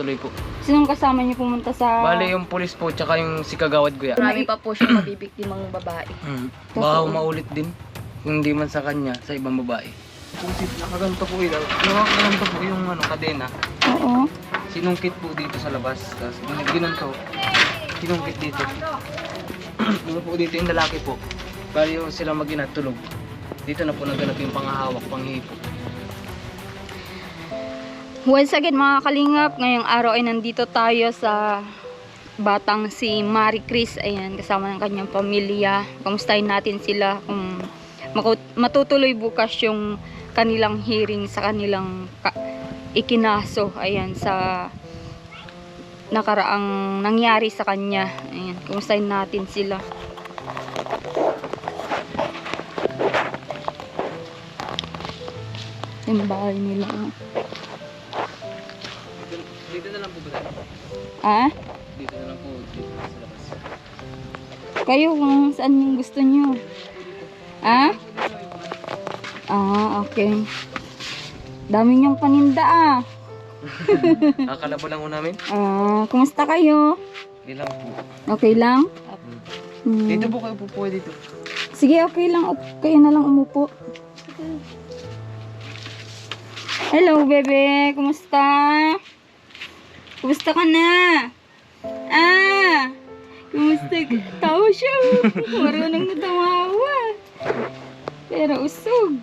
tuloy po. Sinong kasama niyo pumunta sa... Bale yung pulis po, tsaka yung si Kagawad Guya. Marami pa po siya mabibiktimang babae. Baka maulit din. Kung hindi man sa kanya, sa ibang babae. Kung nakaganto po yun, nakaganto po yung kadena. Oo. Sinungkit po dito sa labas. Tapos ginanto, sinungkit dito. Dito po dito yung lalaki po. Bali yung sila tulog. Dito na po naganap yung panghahawak, panghipo. Once again mga kalingap, ngayong araw ay nandito tayo sa batang si Marie Chris. Ayan, kasama ng kanyang pamilya. Kamustahin natin sila kung matutuloy bukas yung kanilang hearing sa kanilang ikinaso. Ayan, sa nakaraang nangyari sa kanya. Ayan, kamustahin natin sila. Yung bahay nila. Dito na lang po ba? Ah? Dito na lang po, dito sa labas. Kayo kung saan yung gusto nyo. Ah? Ah, okay. Dami niyong paninda ah. Kakalabo lang po namin. Ah, kumusta kayo? Hindi lang po. Okay lang? Dito po kayo po dito. Sige, okay lang. Kayo na lang umupo. Hello, bebe. Kumusta? Kumusta ka na? Ah! Kumusta ka? Tawa siya. Marunong na tumawa. Pero usog.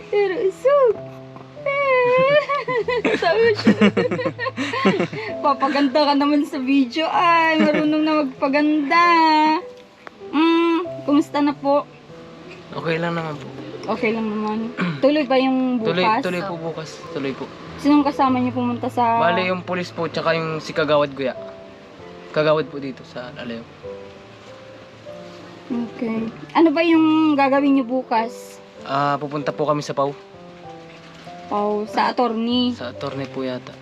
Pero usog. Tawa siya. Papaganda ka naman sa video. Ay, marunong na magpaganda. Kumusta na po? Okay lang naman po. Okay lang naman. Tuloy ba yung bukas? Tuloy po bukas. Tuloy po. Sinong kasama niyo pumunta sa... Bale yung pulis po, tsaka yung si Kagawad Guya. Kagawad po dito sa Aleo. Okay. Ano ba yung gagawin niyo bukas? Pupunta po kami sa PAW. Oh, sa attorney. Sa attorney po yata.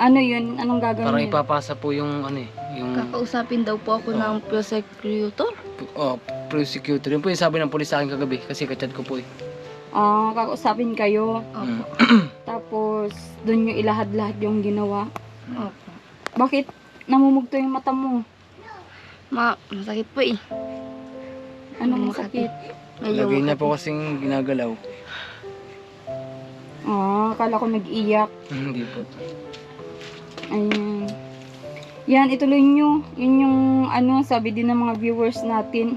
Ano yun? Anong gagawin Para niyo? ipapasa po yung yung Kakausapin daw po ako ng prosecutor. prosecutor. Yun po yung sabi ng pulis sa akin kagabi kasi kachat ko po eh. Kakausapin kayo. Opo. Tapos, doon nyo ilahad-lahad yung ginawa. Opo. Bakit namumugto yung mata mo? Masakit po eh. Anong masakit? Lagay niya po kasing ginagalaw. Akala ko nag-iyak. Hindi po. Ayan. Yan, ituloy nyo. Yun yung sabi din ng mga viewers natin.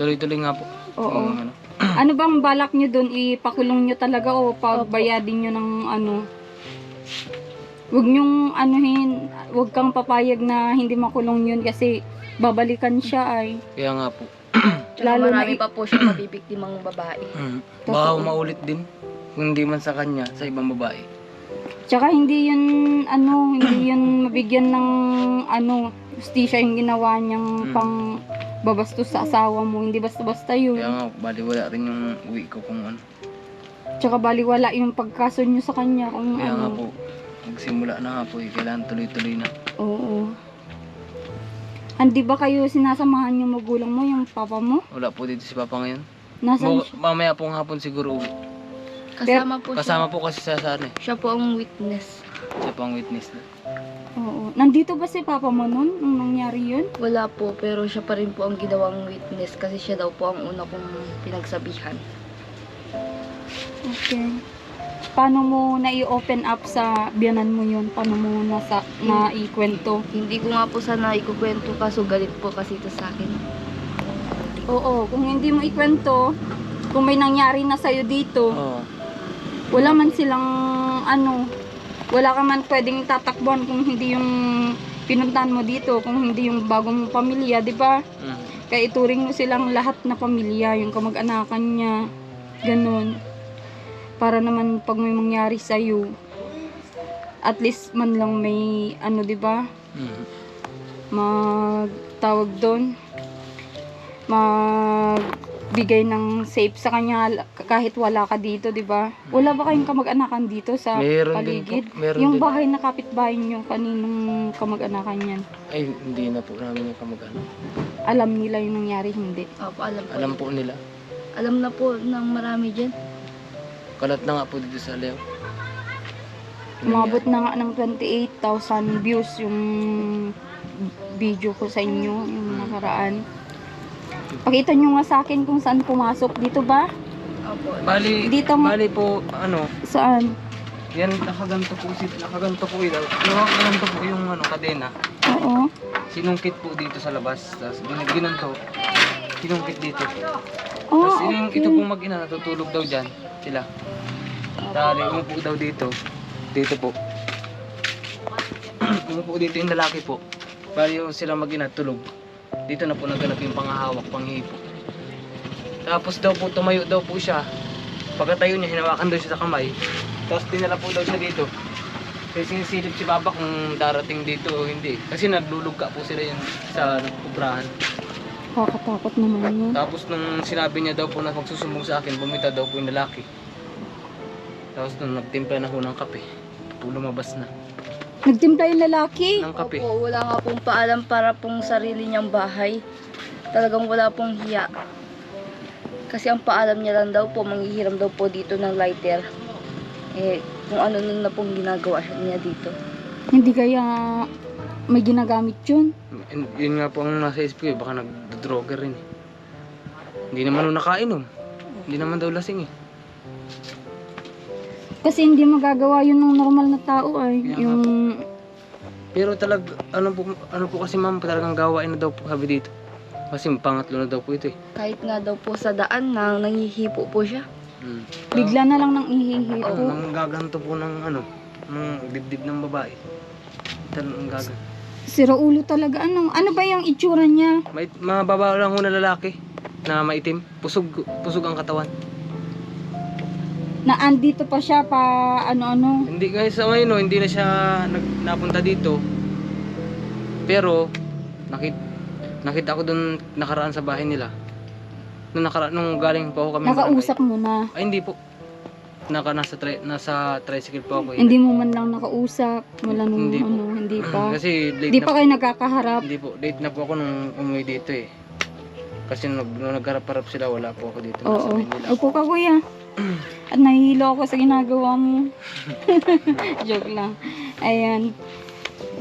Tuloy-tuloy nga po. Oo. Yung Ano bang balak nyo doon? Ipakulong nyo talaga o pagbayadin nyo ng Huwag nyong huwag kang papayag na hindi makulong yun kasi babalikan siya ay. Kaya nga po. Lalo marami na pa po siya mabibiktimang babae. Baka maulit din. Kung hindi man sa kanya, sa ibang babae. Tsaka hindi yun hindi yun mabigyan ng justisya yung ginawa niyang pang babastos sa asawa mo. Hindi basta-basta yun. Kaya nga, baliwala rin yung uwi ko kung ano. Tsaka baliwala yung pagkaso niyo sa kanya kung Kaya nga po, magsimula na nga po eh. Kailangan tuloy-tuloy na. Oo. Hindi ba kayo sinasamahan yung magulang mo, yung papa mo? Wala po dito si Papa ngayon. Nasaan siya? Mamaya pong hapon siguro uwi. Kasama po kasi sa ano eh. siya po ang witness. Siya po ang witness na. Oo. Nandito ba si papa mo nun nung nangyari yun? Wala po, pero siya pa rin po ang ginawang witness kasi siya daw po ang una kong pinagsabihan. Okay. Paano mo na-i-open up sa biyanan mo yun? Paano mo na-ikwento? Hindi ko nga po sana ikukwento kaso galit po kasi ito sa akin. Oo, kung hindi mo ikwento, kung may nangyari na sa'yo dito, Oo. wala man silang wala ka man pwedeng tatakbuhan kung hindi yung pinuntahan mo dito, kung hindi yung bagong pamilya, di ba? Kaya ituring mo silang lahat na pamilya, yung kamag-anakan niya, ganun. Para naman pag may mangyari sa'yo, at least man lang may di ba? Magtawag doon, magbigay ng safe sa kanya kahit wala ka dito, di ba? Wala ba kayong kamag-anakan dito sa Meron paligid? din po. Meron Yung din. bahay na kapitbahay niyo, kaninong kamag-anakan yan? Ay, hindi na po namin yung kamag-anak. Alam nila yung nangyari, hindi? Opo, alam po. Alam po nila. Alam na po ng marami dyan. Kalat na nga po dito sa Leo. Umabot na nga ng 28,000 views yung video ko sa inyo, yung nakaraan. Pakita nyo nga sa akin kung saan pumasok. Dito ba? Opo. Bali, Dito nga. bali po, ano, Saan? yan, nakaganto po yun. Nakaganto po yung ano, kadena. Oo. Sinungkit po dito sa labas. Tapos ginanto, sinungkit dito. Oh, Tapos okay. ito pong mag-ina, natutulog daw dyan sila. Tali, umupo daw dito. Dito po. Umupo dito yung lalaki po. Bali yung sila mag-ina, tulog. Dito na po naganap yung pangahawak, panghipo. Tapos daw po, tumayo daw po siya. Pagkatayo niya, hinawakan daw siya sa kamay. Tapos dinala po daw siya dito. Kasi sinisilip si Baba kung darating dito o hindi. Kasi naglulugka po sila yun sa kubrahan. Kakatakot naman yun. Tapos nung sinabi niya daw po na magsusumbong sa akin, bumita daw po yung lalaki. Tapos nung nagtimpla na ho ng kape, po lumabas na Nagtimpla yung lalaki. ng kape. Opo, wala nga pong paalam para pong sarili niyang bahay. Talagang wala pong hiya. Kasi ang paalam niya lang daw po, manghihiram daw po dito ng lighter. Eh, kung ano na pong ginagawa niya dito. Hindi kaya may ginagamit yun. Yun nga po ang nasa isip ko, baka nagdodroger rin eh. Hindi naman ho nakainom. Hindi naman daw lasing eh. Kasi hindi magagawa yun ng normal na tao ay. Kaya nga Yung Pero ano po kasi ma'am, talagang gawain na daw po sabi dito. Kasi pangatlo na daw po ito eh. Kahit nga daw po sa daan nang nangihipo po siya. bigla na lang nang ihihipo. Oo, nang gaganto po ng ano, ng dibdib ng babae. Ang gagan. Sira ulo talaga. Ano ba yung itsura niya? May mababa lang ho na lalaki na maitim. Pusog ang katawan. Na andito pa siya pa ano-ano. Hindi guys, sa ngayon no, hindi na siya napunta dito. Pero nakita ko doon nakaraan sa bahay nila. Nung galing pa ako kami. Nakausap mo na. Ay hindi po. Nasa tricycle po ako. Hindi mo man lang nakausap. Wala nung Hindi po. hindi pa. Kasi late Hindi na pa kayo nagkakaharap. Hindi po, late na po ako nung umuwi dito eh. Kasi nung nagharap-harap sila, wala po ako dito. Nasa Oo. Manila. Upo ka kuya. At nahihilo ako sa ginagawa mo. Joke lang. Ayan.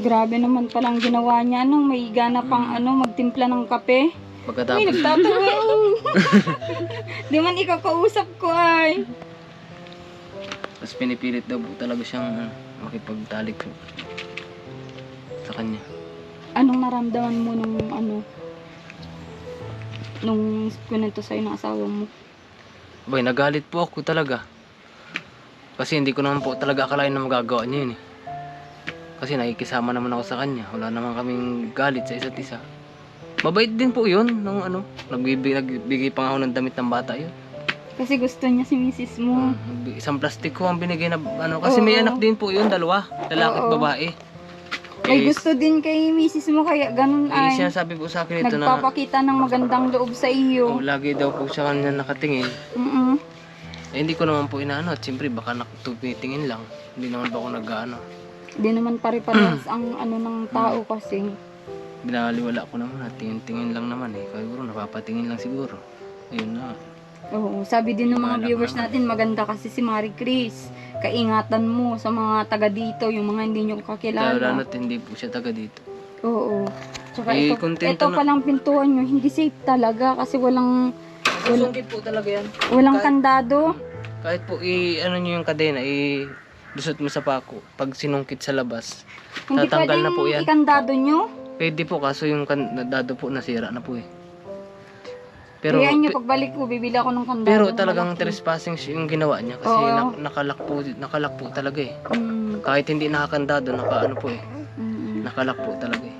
Grabe naman palang ginawa niya. May gana pang magtimpla ng kape. Ay, Pagkatapos, nagtatawa. Di man ikaw kausap ko ay. tapos pinipilit daw po talaga siyang makipagtalik po sa kanya. Anong naramdaman mo nung kunento sa'yo ng asawa mo? Boy, nagalit po ako talaga. Kasi hindi ko naman po talaga akalain na magagawa niya yun eh. Kasi nakikisama naman ako sa kanya. Wala naman kaming galit sa isa't isa. Mabait din po yun. Nagbigay pa nga ako ng damit ng bata yun. Kasi gusto niya si misis mo. Isang plastic ko ang binigay na kasi may Oo. anak din po yun, dalawa. Lalaki at Oo. babae. May gusto din kay misis mo kaya ganun ay. Sinasabi po sa akin ito na Nagpapakita ng magandang loob sa iyo. lagi daw po siya kanya nakatingin. Mm-mm. Hindi ko naman po inaano. At siyempre baka tumitingin lang. Hindi naman ba ako nag-ano. Di naman pare-parehas ang ng tao kasi. Binaliwala ko naman at tingin-tingin lang naman eh. Kaya siguro napapatingin lang siguro. Ayun na. Oo, sabi din ng mga viewers natin, maganda kasi si Marie Chris. Kaingatan mo sa mga taga dito, yung mga hindi nyo Lalo kakilala. na't hindi po siya taga dito. Oo. Tsaka Eh, ito kontento na- palang pintuan nyo, hindi safe talaga kasi walang Susungkit po talaga yan. kandado. Kahit po ano nyo yung kadena, lusot mo sa pako. Pag sinungkit sa labas, Hindi tatanggal pwedeng na po yan. ikandado nyo. Pwede po, kaso yung kandado po nasira na po eh. Pero, Kaya nyo, pagbalik ko, bibili ako ng kandado. pero talagang malaki. trespassing yung ginawa niya. Kasi Oo. nakalak po talaga eh. Mm, Kahit hindi nakakandado, nakaano po eh. mm. Nakalak po talaga eh.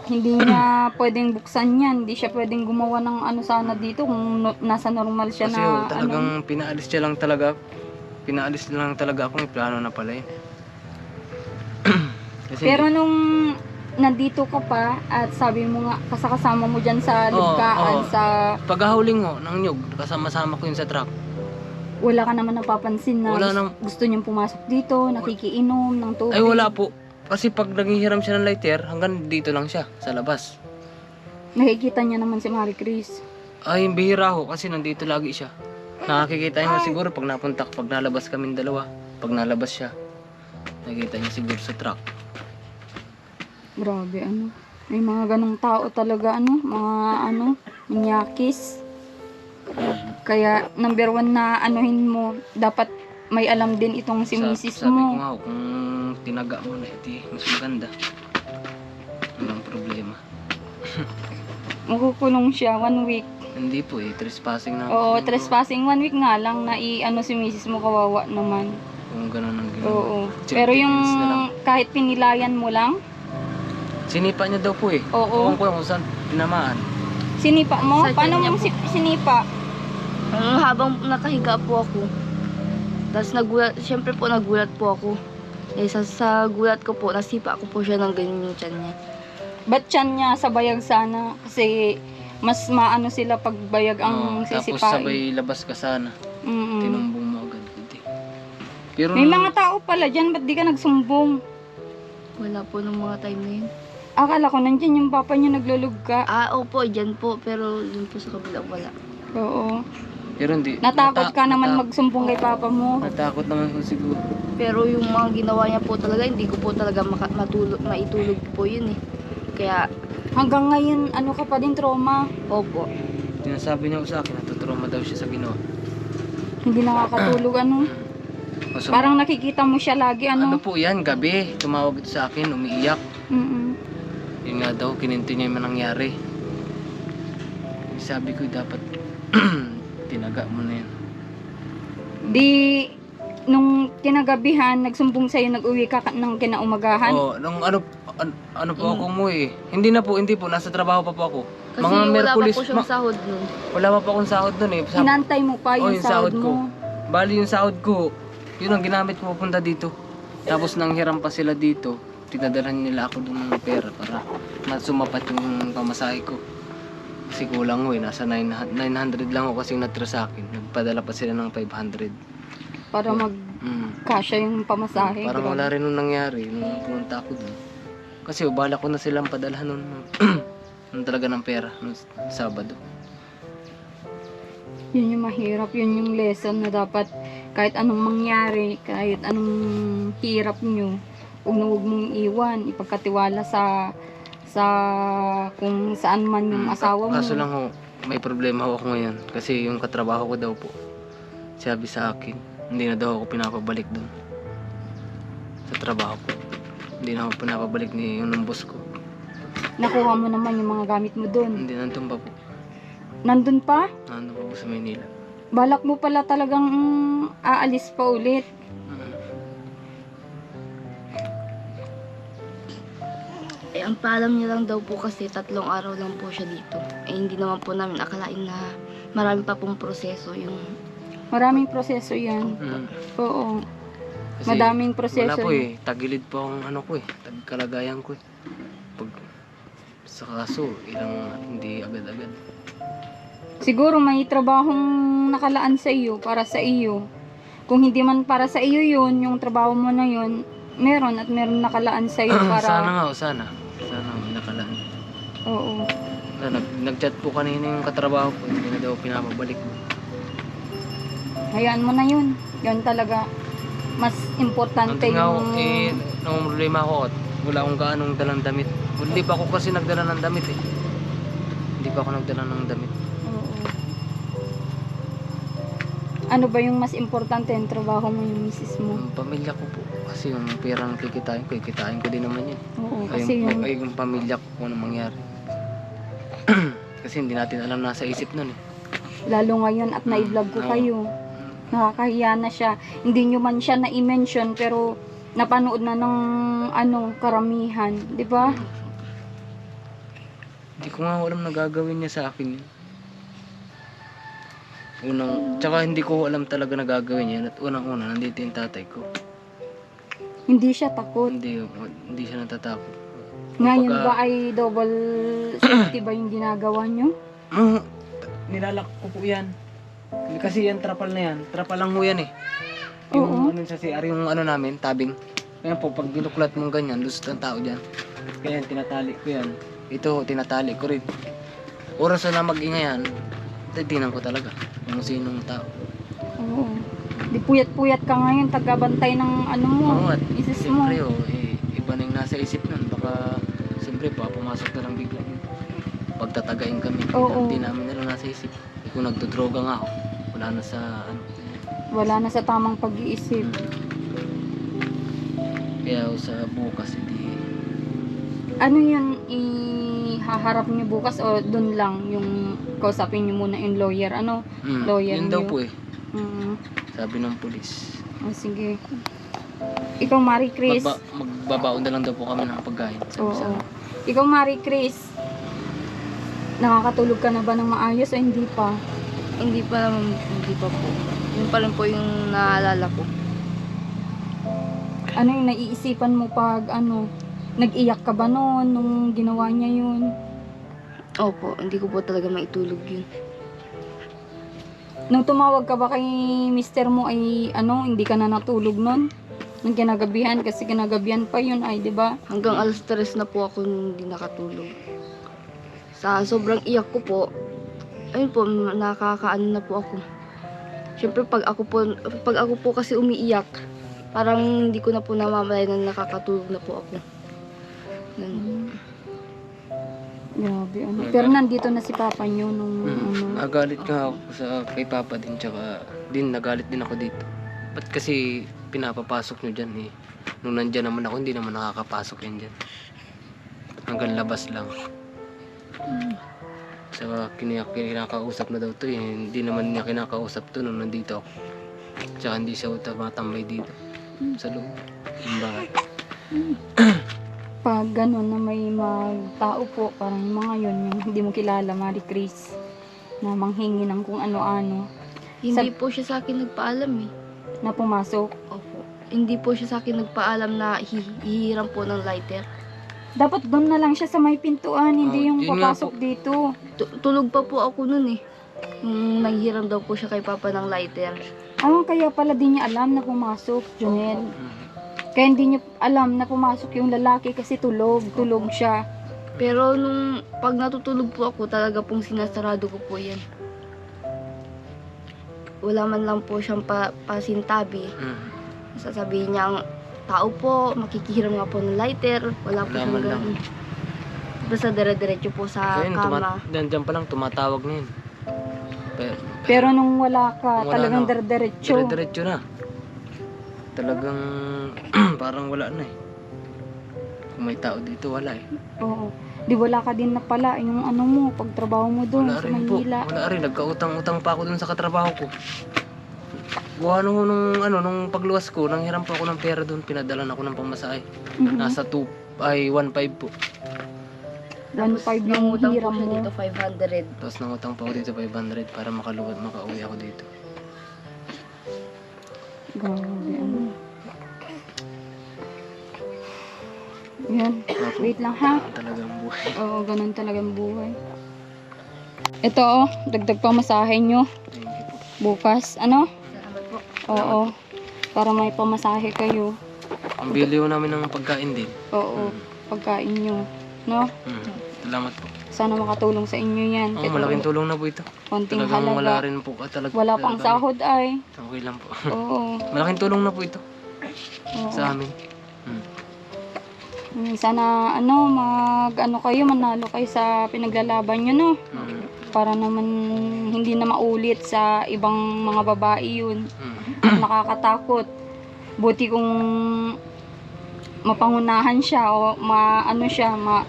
Hindi niya pwedeng buksan yan. Hindi siya pwedeng gumawa ng sana dito kung nasa normal siya Kasi na talagang pinaalis niya lang talaga. Pinaalis niya lang talaga ako. May plano na pala eh. Kasi Pero nung nandito ka pa at sabi mo nga kasama mo dyan sa ligkaan oo. sa paghahuling ho ng nyug, kasama-sama ko yun sa truck. wala ka naman napapansin na Wala gusto niyang pumasok dito, nakikiinom ng tubig. Ay wala po. Kasi pag naghihiram siya ng lighter, hanggang dito lang siya, sa labas. Nakikita niya naman si Marie Chris. Ay, bihira ho, kasi nandito lagi siya. Nakakikita niya siguro pag napunta, pag nalabas kaming dalawa, pag nalabas siya. Nakita niya siguro sa truck. Grabe, ano. May mga ganong tao talaga, ano. Mga, ano, manyakis. Kaya, number one na anuhin mo, dapat may alam din itong si misis Sabi ko mo. nga, kung tinaga mo na iti, mas maganda. Walang problema. Makukulong siya 1 week. Hindi po eh, trespassing na. Oo, trespassing 1 week nga lang na i-ano si misis mo, kawawa naman. Kung gano'n ang ginawa. Oo. Check Pero yung defense na lang. kahit pinilayan mo lang, Sinipa niya daw po eh. Oo. Ewan ko lang kung saan tinamaan. sinipa mo? Sa Paano kanya mo sinipa? Habang nakahiga po ako, tapos nagulat, syempre po nagulat po ako. Eh, sa gulat ko po, nasipa ko po siya ng ganyan yung tiyan niya. Ba't tiyan niya sa bayag sana? Kasi mas maano sila pag bayag ang Tapos sisipain. sabay labas ka sana. Mm-mm. Tinumbong mo agad. Hindi. Pero May mga tao pala dyan, ba't di ka nagsumbong? Wala po nung mga time na yun. Akala ko nandyan yung papa niya naglulog ka. Opo, dyan po, pero dun po sa kabila wala. Oo. Pero hindi. Natakot ka naman magsumbong kay papa mo. Natakot naman ko siguro. Pero yung mga ginawa niya po talaga, hindi ko po talaga maitulog po yun eh. Kaya, Hanggang ngayon, ano ka pa din, trauma. opo. Tinasabi niya ko sa akin, natutrauma daw siya sa ginawa. Hindi nakakatulog, ano. Kaso, Parang nakikita mo siya lagi, ano ano. po yan, gabi, tumawag ito sa akin, umiiyak. Mm-mm. Yun nga daw, kininti niya yung nangyari. Sabi ko, dapat tinaga mo na yan. Di, nung kinagabihan, nagsumbong sa'yo, nag-uwi ka ng kinaumagahan. Oo, nung ano po ako mo eh. Hindi po, nasa trabaho pa po ako. Kasi wala pa po siyang ma- sahod nun. wala pa po akong sahod dun eh. Inantay mo pa yung yung sahod sahod ko. mo. Bali yung sahod ko, yun ang ginamit ko papunta dito. Tapos nanghiram pa sila dito, tinadalhan nila ako dun ng pera para sumapat yung pamasahe ko. Kasi kulang ko eh, nasa 900 lang ako kasi natira sa akin. Nagpadala pa sila ng 500. Para magkasya yung pamasahe. Parang Grabe. wala rin nung nangyari nung pumunta ako dun. Kasi bala ko na silang padalhan nun, nun talaga ng pera, nung Sabado. Yun yung mahirap, yun yung lesson na dapat kahit anong mangyari, kahit anong hirap nyo, huwag na huwag mong iwan, ipagkatiwala sa kung saan man yung asawa mo. Kaso lang ho, may problema ho ako ngayon kasi yung katrabaho ko daw po, sabi sa akin, hindi na daw ako pinapabalik doon sa trabaho ko. Hindi na ako pinapabalik ni yung boss ko. Nakuha mo naman yung mga gamit mo doon. Hindi, nandun pa po. Nandun pa? Nandun pa po sa Maynila. Balak mo pala talagang aalis pa ulit. Eh, ang paalam niya lang daw po kasi 3 araw lang po siya dito. Eh, hindi naman po namin akalain na marami pa pong proseso yung... Maraming proseso yan. Oo. Kasi Madaming proseso. wala po eh, tagilid po ang ano ko eh, tagkalagayan ko eh. Pag sa kaso, hindi agad-agad. Siguro may trabahong nakalaan sa iyo, para sa iyo. Kung hindi man para sa iyo yun, yung trabaho mo na yun, meron nakalaan sa iyo para... Sana may nakalaan. Oo. Nag-chat po kanina yung katrabaho ko, hindi na daw pinapabalik mo. Hayaan mo na yun. Yun talaga. Mas importante Nandun nga ako, yung... nung problema ko, wala akong gaanong dalang damit. Hindi pa ako kasi nagdala ng damit eh. Hindi pa ako nagdala ng damit. Oo. Ano ba yung mas importante yung trabaho mo, yung misis mo? Yung pamilya ko po. Kasi yung perang kikitain ko din naman yun. Oo, Ay, kasi yung... yung pamilya ko kung anong mangyari. Kasi hindi natin alam nasa isip nun eh. Lalo ngayon at na-vlog ko Oo. kayo. Nakakahiya na siya. Hindi nyo man siya na-mention pero napanood na ng karamihan. Di ba? Hindi ko nga alam na gagawin niya sa akin yun. Tsaka hindi ko alam talaga na gagawin niya. At unang-una, nandito yung tatay ko. Hindi siya takot. Hindi siya natatakot. Ngayon Kumbaga, ba ay double safety ba yung ginagawa nyo? Nilalak ko po yan. Kasi yan, trapal na yan. Trapal lang mo yan eh. Oo. Yung sa CR, yung namin, tabing. Kaya po, pag binuklat mong ganyan, lusot ang tao dyan. Kaya yan, tinatali ko yan. Ito, tinatali ko rin. Oras na mag-ingay yan, titignan ko talaga kung sinong tao. Oo. Di puyat-puyat ka ngayon, tagabantay ng ano mo, Oo, at isis mo. siyempre iba na yung nasa isip nun. Baka siyempre pumasok na lang bigla. Pagtatagain kami, Oo. hindi namin na lang nasa isip. Kung nagdodroga nga ako, wala na sa ano. Wala na sa tamang pag-iisip. Kaya sa bukas hindi. Ano yun, ihaharap niyo bukas o dun lang yung kausapin niyo muna yung lawyer? Ano? Lawyer Yun daw niyo? po eh, Mm. sabi ng pulis. Oh, sige. Ikaw, Marie Chris. Magbabaon na lang daw po kami ng pagkain. Sabi sa Oo. Ikaw, Marie Chris. Nakakatulog ka na ba ng maayos o hindi pa? Hindi pa naman, hindi pa po. Yun pa rin po yung naalala ko. Ano yung naiisipan mo pag ano, nag-iyak ka ba noon nung ginawa niya yun? Opo, hindi ko po talaga maitulog yun. Nung tumawag ka ba kay mister mo ay ano, hindi ka na natulog noon? Nung kinagabihan, kasi kinagabihan pa yun ay, di ba? Hanggang alas 3 na po ako hindi nakatulog. Sa sobrang iyak ko po, ayun po, nakakaano na po ako. Siyempre pag ako po kasi umiiyak, parang hindi ko na po namamalay na nakakatulog na po ako. Ganun. Grabe, ano. Pero nandito na si Papa niyo nung ano. Nagalit nga ako kay Papa din, tsaka nagalit din ako dito. Ba't kasi pinapapasok nyo dyan eh? Nung nandyan naman ako, hindi naman nakakapasok yan dyan. Hanggang labas lang. Tsaka kinakausap na daw to eh. Hindi naman niya kinakausap to nung nandito ako. Tsaka hindi siya tumatambay dito. Sa loob. Yung bahay. Pag gano'n na may magtao po, parang yung mga yun, yung hindi mo kilala, Marie Chris, na manghingi ng kung ano-ano, Hindi po siya sa akin nagpaalam eh. na pumasok. Opo. Hindi po siya sa akin nagpaalam na hihiram po ng lighter. Dapat doon na lang siya sa may pintuan, hindi yung yun nga papasok po. dito. Tulog pa po ako nun eh. Nanghiram daw po siya kay Papa ng lighter. Kaya pala di niya alam na pumasok, Junel. Kaya hindi niya alam na pumasok yung lalaki kasi tulog siya. Pero nung pag natutulog po ako, talaga pong sinasarado ko po yan. Wala man lang po siyang pasintabi. Sasabihin niya, ang tao po, makikihiram nga po ng lighter. Wala po Wala siyang man lang. ganun. Basta dire-diretso po sa Kaya kama. dyan pa lang tumatawag na yun. Pero nung wala ka, Nung wala talagang na, dire-diretso. Dire-diretso na. Talagang parang wala na eh. Kung may tao dito, wala eh. Oo. Di wala ka din na pala yung ano mo, pagtrabaho mo doon Wala sa rin po. Maynila. Wala rin. Nagkautang-utang pa ako dun sa katrabaho ko. Gawa nung pagluwas ko, nanghiram po ako ng pera dun. Pinadalan ako ng pamasahe. Mhm. Nasa 1.5 po. 1.5 yung Nangutang po hiram siya mo. dito 500. Tapos nangutang pa ako dito 500 para makauwi ako dito. Grabe, ano. Yan. Wait lang ha. Talagang buhay. Oo, ganun talagang buhay. Ito oh, dagdag pa masahe nyo. Thank you po. Bukas, ano? Salamat po. Oo. Para may pamasahe kayo. Ang biliw namin ng pagkain din. Oo, pagkain nyo. No? Salamat po. Sana makatulong sa inyo yan. Oh, malaking tulong na po ito. Konting Talagang wala halaga. rin po. Wala pang sahod ay. Okay lang po. Oo. Malaking tulong na po ito Oo. sa amin. Sana ano kayo, manalo kayo sa pinaglalaban nyo, no? Para naman hindi na maulit sa ibang mga babae yun. Nakakatakot. Buti kung mapangunahan siya o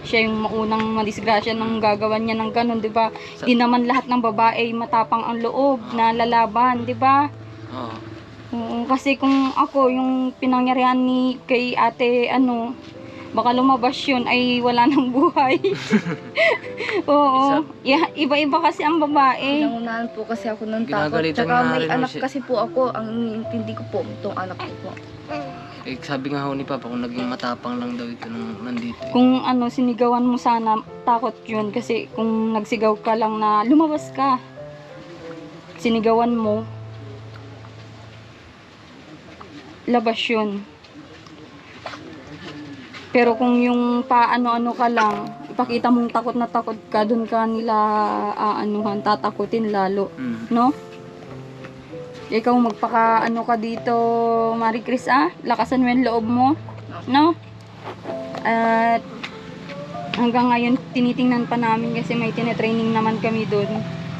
siya yung maunang madisgrasya ng gagawan niya ng ganun, 'di ba? Di naman lahat ng babae matapang ang loob na lalaban, 'di ba? Oo. Oo, kasi kung ako yung pinangyarihan ni kay ate baka lumabas yun ay wala nang buhay. Oo. Iba-iba kasi ang babae. Nangunahan po kasi ako ng takot. Ginagalitan Tsaka nga may rin mo anak siya. kasi po ako. Ang iniintindi ko po, itong anak ko po. Eh, sabi nga ho ni Papa, kung naging matapang lang daw ito nung nandito. Kung sinigawan mo sana, takot yun. Kasi kung nagsigaw ka lang na lumabas ka, sinigawan mo, labas yun. Pero kung yung paano-ano ka lang, ipakita mong takot na takot ka, dun ka nila tatakutin lalo. No? Ikaw magpaka ano ka dito, Marie Chris, lakasan mo yung loob mo, no? At hanggang ngayon tinitingnan pa namin kasi may tinetraining naman kami doon.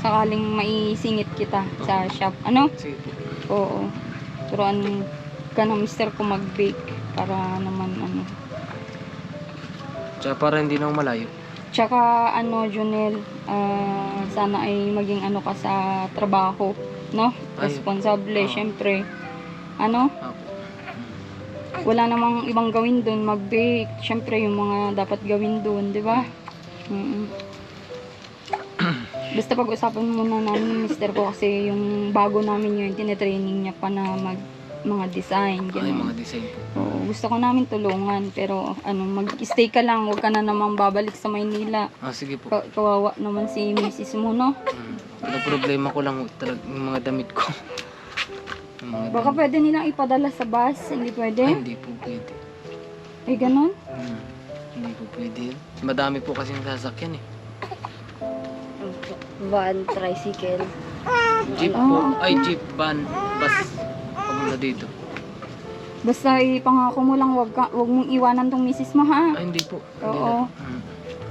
Sakaling maisingit kita sa shop, ano? Sige po. Oo. Turuan ka ng mister ko mag-bake para naman ano. Tsaka para hindi na ako malayo. Tsaka ano, Junel, sana ay maging ano ka sa trabaho, no? Ay. Responsable, Oo. syempre. Ano? Apo. Wala namang ibang gawin doon, mag-bake. Syempre, yung mga dapat gawin doon, di ba? Basta pag-usapan muna namin ng mister ko kasi yung bago namin yun, tinetraining niya pa na mga design, Ay, gano'n. mga design po. Oo, gusto ko namin tulungan, pero ano, mag-stay ka lang, huwag ka na namang babalik sa Maynila. Sige po. Kawawa naman si misis mo, no? Ang problema ko lang talaga yung mga damit ko. Yung mga Baka damit. pwede nilang ipadala sa bus, hindi Ay, pwede? hindi po pwede. Ay, ganun? Hindi po pwede yun. Madami po kasi sasakyan eh. Van, tricycle. Jeep po. Ay, jeep, van, bus. Pamunta dito. Basta ipangako mo lang, wag mong iwanan tong misis mo, ha? Ay, hindi po. Hindi Oo. na.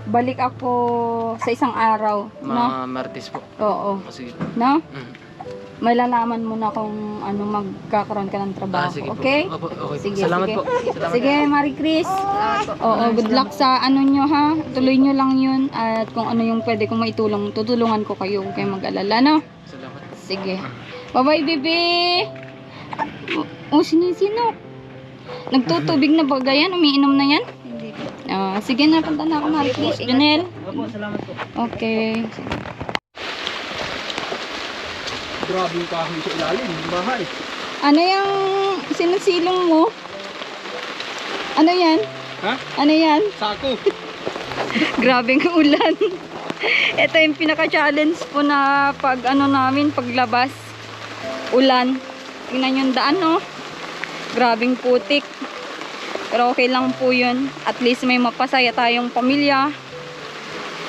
Balik ako sa isang araw, no? Mga Martes po. Oo. Sige. No? Malalaman mo na kung ano magkakaroon ka ng trabaho. Sige po. Okay? Opo, okay. Sige, Salamat sige. po. Salamat. Sige, Marie Chris. Oo, good luck sa ano nyo, ha? Tuloy nyo lang yun. At kung ano yung pwede kong maitulong, tutulungan ko kayo. Huwag kayong mag-alala, no? Salamat. Sige. Bye-bye, baby! Sino? Nagtutubig na ba yan? Umiinom na yan? Hindi po. Sige na, punta na ako, Marie Chris. Janelle. Opo, salamat po. Okay. Grabe yung kahoy sa ilalim, yung bahay. Ano yung sinusilong mo? Ano yan? Ha? Ano yan? Sako. Grabing ulan. Ito yung pinaka-challenge po na pag ano namin, paglabas. Ulan. Tingnan yung daan, no? Grabing putik. Pero okay lang po yun. At least may mapasaya tayong pamilya.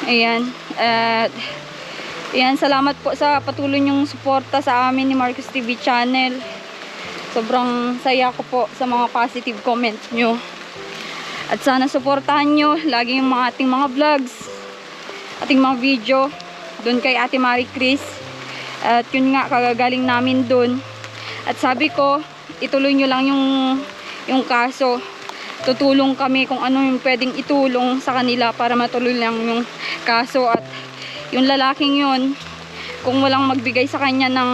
Ayan. At ayan, salamat po sa patuloy niyong suporta sa amin ni Marcos TV Channel. Sobrang saya ko po sa mga positive comments nyo. At sana suportahan nyo lagi yung ating mga vlogs, ating mga video doon kay Ate Marie Chris. At yun nga, kagagaling namin doon. At sabi ko, ituloy nyo lang yung kaso. Tutulong kami kung ano yung pwedeng itulong sa kanila para matuloy lang yung kaso. At yung lalaking yun, kung walang magbigay sa kanya ng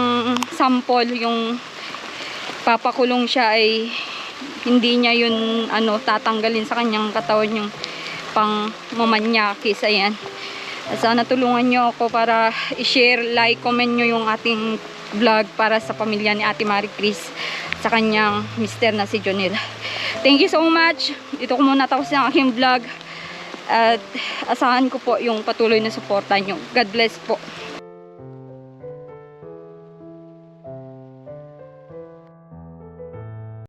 sample, yung papakulong siya, ay hindi niya yun tatanggalin sa kanyang katawan yung pang mamanyakis. Ayan. At sana tulungan nyo ako para i-share, like, comment nyo yung ating vlog para sa pamilya ni Ate Marie Chris sa kanyang mister na si Jonel. Thank you so much. Dito ko muna tapos yung aking vlog. At asahan ko po yung patuloy na suporta nyo. God bless po.